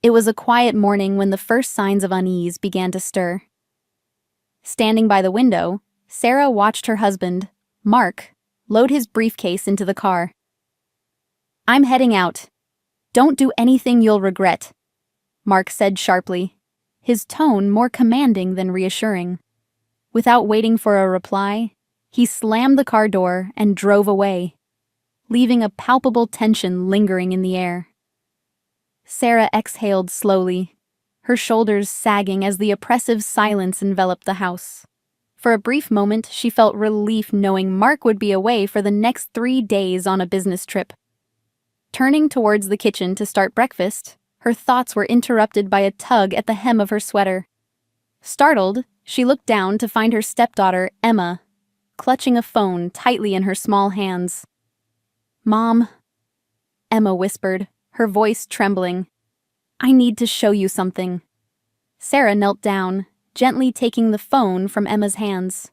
It was a quiet morning when the first signs of unease began to stir. Standing by the window, Sarah watched her husband, Mark, load his briefcase into the car. "I'm heading out. Don't do anything you'll regret," Mark said sharply, his tone more commanding than reassuring. Without waiting for a reply, he slammed the car door and drove away, leaving a palpable tension lingering in the air. Sarah exhaled slowly, her shoulders sagging as the oppressive silence enveloped the house. For a brief moment, she felt relief knowing Mark would be away for the next 3 days on a business trip. Turning towards the kitchen to start breakfast, her thoughts were interrupted by a tug at the hem of her sweater. Startled, she looked down to find her stepdaughter, Emma, clutching a phone tightly in her small hands. "Mom," Emma whispered, her voice trembling. "I need to show you something." Sarah knelt down, gently taking the phone from Emma's hands.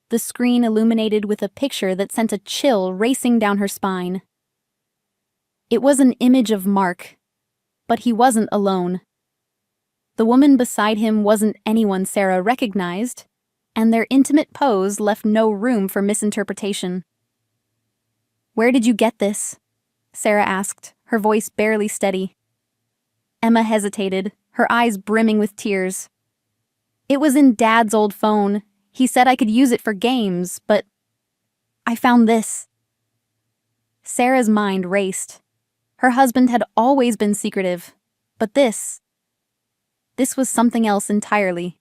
The screen illuminated with a picture that sent a chill racing down her spine. It was an image of Mark, but he wasn't alone. The woman beside him wasn't anyone Sarah recognized, and their intimate pose left no room for misinterpretation. "Where did you get this?" Sarah asked, her voice barely steady. Emma hesitated, her eyes brimming with tears. "It was in Dad's old phone. He said I could use it for games, but I found this." Sarah's mind raced. Her husband had always been secretive, but this was something else entirely.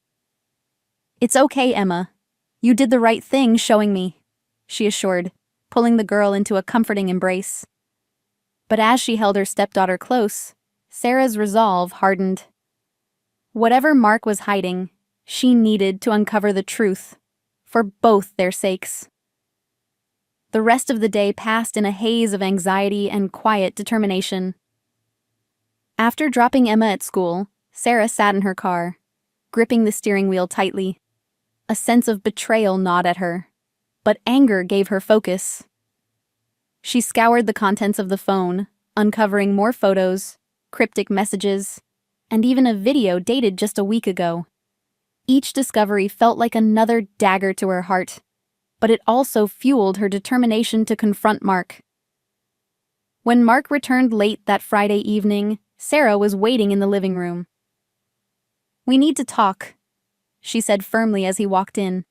"It's okay, Emma. You did the right thing showing me," she assured, pulling the girl into a comforting embrace. But as she held her stepdaughter close, Sarah's resolve hardened. Whatever Mark was hiding, she needed to uncover the truth, for both their sakes. The rest of the day passed in a haze of anxiety and quiet determination. After dropping Emma at school, Sarah sat in her car, gripping the steering wheel tightly. A sense of betrayal gnawed at her, but anger gave her focus. She scoured the contents of the phone, uncovering more photos, cryptic messages, and even a video dated just a week ago. Each discovery felt like another dagger to her heart, but it also fueled her determination to confront Mark. When Mark returned late that Friday evening, Sarah was waiting in the living room. "We need to talk," she said firmly as he walked in.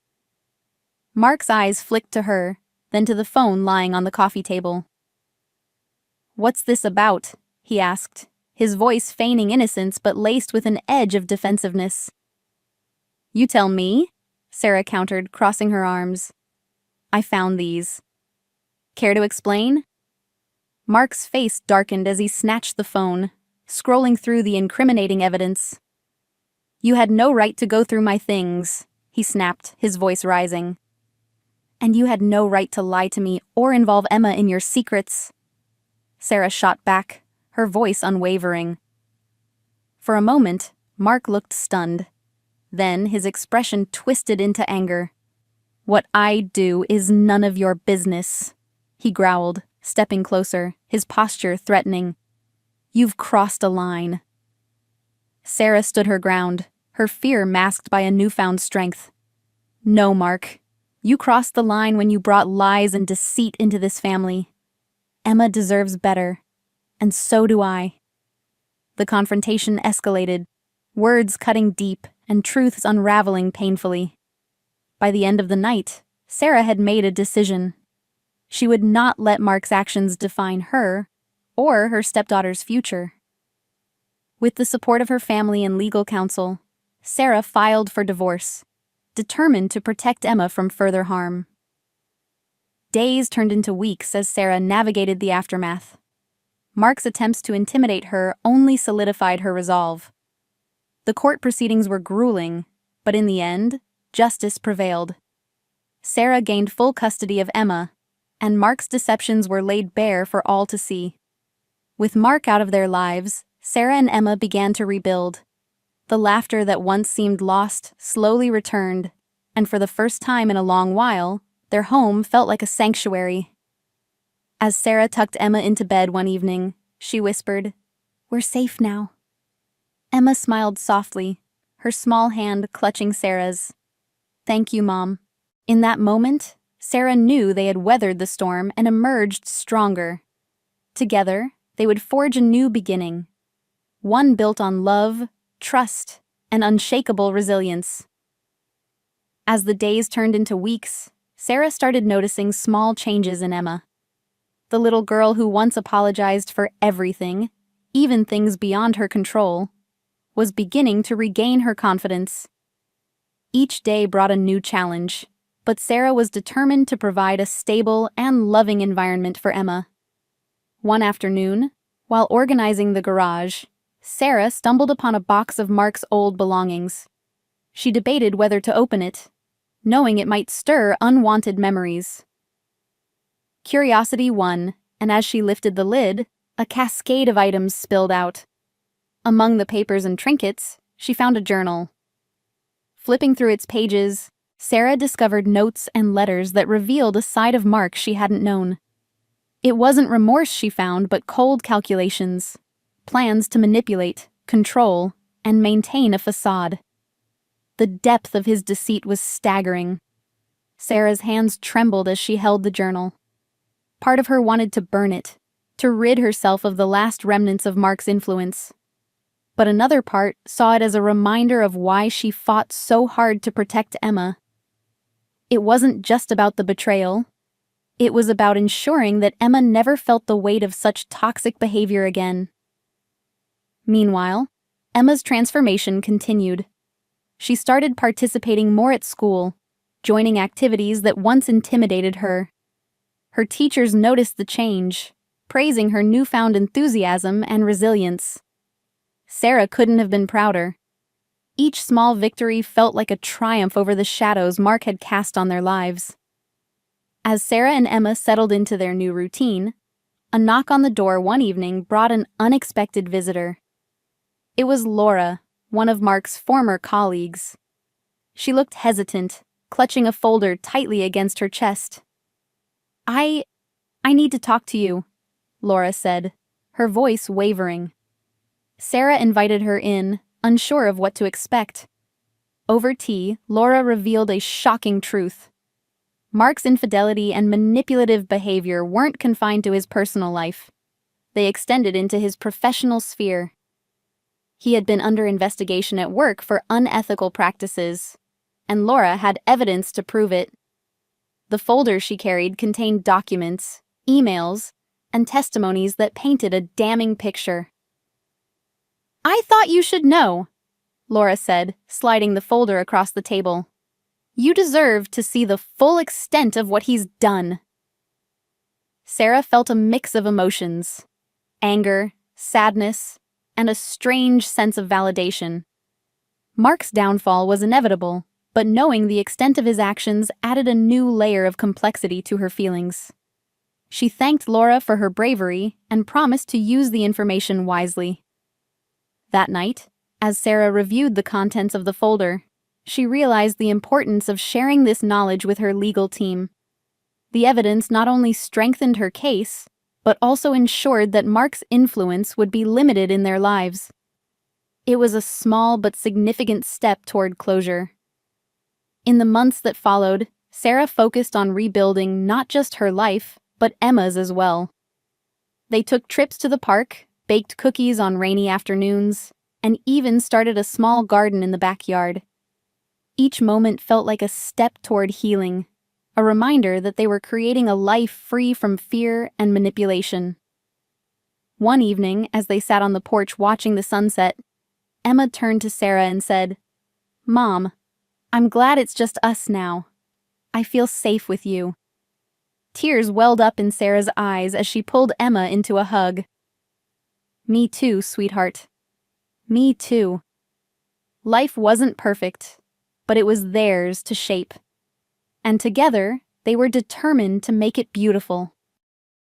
Mark's eyes flicked to her, then to the phone lying on the coffee table. "What's this about?" he asked, his voice feigning innocence but laced with an edge of defensiveness. "You tell me," Sarah countered, crossing her arms. "I found these." "Care to explain?" Mark's face darkened as he snatched the phone, scrolling through the incriminating evidence. "You had no right to go through my things," he snapped, his voice rising. "And you had no right to lie to me or involve Emma in your secrets." Sarah shot back, her voice unwavering. For a moment, Mark looked stunned. Then his expression twisted into anger. "What I do is none of your business," he growled, stepping closer, his posture threatening. "You've crossed a line." Sarah stood her ground, her fear masked by a newfound strength. "No, Mark. You crossed the line when you brought lies and deceit into this family. Emma deserves better, and so do I." The confrontation escalated, words cutting deep and truths unraveling painfully. By the end of the night, Sarah had made a decision. She would not let Mark's actions define her or her stepdaughter's future. With the support of her family and legal counsel, Sarah filed for divorce, determined to protect Emma from further harm. Days turned into weeks as Sarah navigated the aftermath. Mark's attempts to intimidate her only solidified her resolve. The court proceedings were grueling, but in the end, justice prevailed. Sarah gained full custody of Emma, and Mark's deceptions were laid bare for all to see. With Mark out of their lives, Sarah and Emma began to rebuild. The laughter that once seemed lost slowly returned, and for the first time in a long while, their home felt like a sanctuary. As Sarah tucked Emma into bed one evening, she whispered, "We're safe now. Emma smiled softly, her small hand clutching Sarah's. "Thank you, Mom." In that moment, Sarah knew they had weathered the storm and emerged stronger. Together, they would forge a new beginning, one built on love, trust, and unshakable resilience. As the days turned into weeks, Sarah started noticing small changes in Emma. The little girl who once apologized for everything, even things beyond her control, was beginning to regain her confidence. Each day brought a new challenge, but Sarah was determined to provide a stable and loving environment for Emma. One afternoon, while organizing the garage, Sarah stumbled upon a box of Mark's old belongings. She debated whether to open it, knowing it might stir unwanted memories. Curiosity won, and as she lifted the lid, a cascade of items spilled out. Among the papers and trinkets, she found a journal. Flipping through its pages, Sarah discovered notes and letters that revealed a side of Mark she hadn't known. It wasn't remorse she found, but cold calculations, plans to manipulate, control, and maintain a facade. The depth of his deceit was staggering. Sarah's hands trembled as she held the journal. Part of her wanted to burn it, to rid herself of the last remnants of Mark's influence. But another part saw it as a reminder of why she fought so hard to protect Emma. It wasn't just about the betrayal. It was about ensuring that Emma never felt the weight of such toxic behavior again. Meanwhile, Emma's transformation continued. She started participating more at school, joining activities that once intimidated her. Her teachers noticed the change, praising her newfound enthusiasm and resilience. Sarah couldn't have been prouder. Each small victory felt like a triumph over the shadows Mark had cast on their lives. As Sarah and Emma settled into their new routine, a knock on the door one evening brought an unexpected visitor. It was Laura, one of Mark's former colleagues. She looked hesitant, clutching a folder tightly against her chest. I need to talk to you," Laura said, her voice wavering. Sarah invited her in, unsure of what to expect. Over tea, Laura revealed a shocking truth. Mark's infidelity and manipulative behavior weren't confined to his personal life. They extended into his professional sphere. He had been under investigation at work for unethical practices, and Laura had evidence to prove it. The folder she carried contained documents, emails, and testimonies that painted a damning picture. "I thought you should know," Laura said, sliding the folder across the table. "You deserve to see the full extent of what he's done." Sarah felt a mix of emotions: anger, sadness, and a strange sense of validation. Mark's downfall was inevitable, but knowing the extent of his actions added a new layer of complexity to her feelings. She thanked Laura for her bravery and promised to use the information wisely. That night, as Sarah reviewed the contents of the folder, she realized the importance of sharing this knowledge with her legal team. The evidence not only strengthened her case, but also ensured that Mark's influence would be limited in their lives. It was a small but significant step toward closure. In the months that followed, Sarah focused on rebuilding not just her life, but Emma's as well. They took trips to the park, baked cookies on rainy afternoons, and even started a small garden in the backyard. Each moment felt like a step toward healing, a reminder that they were creating a life free from fear and manipulation. One evening, as they sat on the porch watching the sunset, Emma turned to Sarah and said, "Mom, I'm glad it's just us now. I feel safe with you." Tears welled up in Sarah's eyes as she pulled Emma into a hug. "Me too, sweetheart. Me too." Life wasn't perfect, but it was theirs to shape. And together, they were determined to make it beautiful.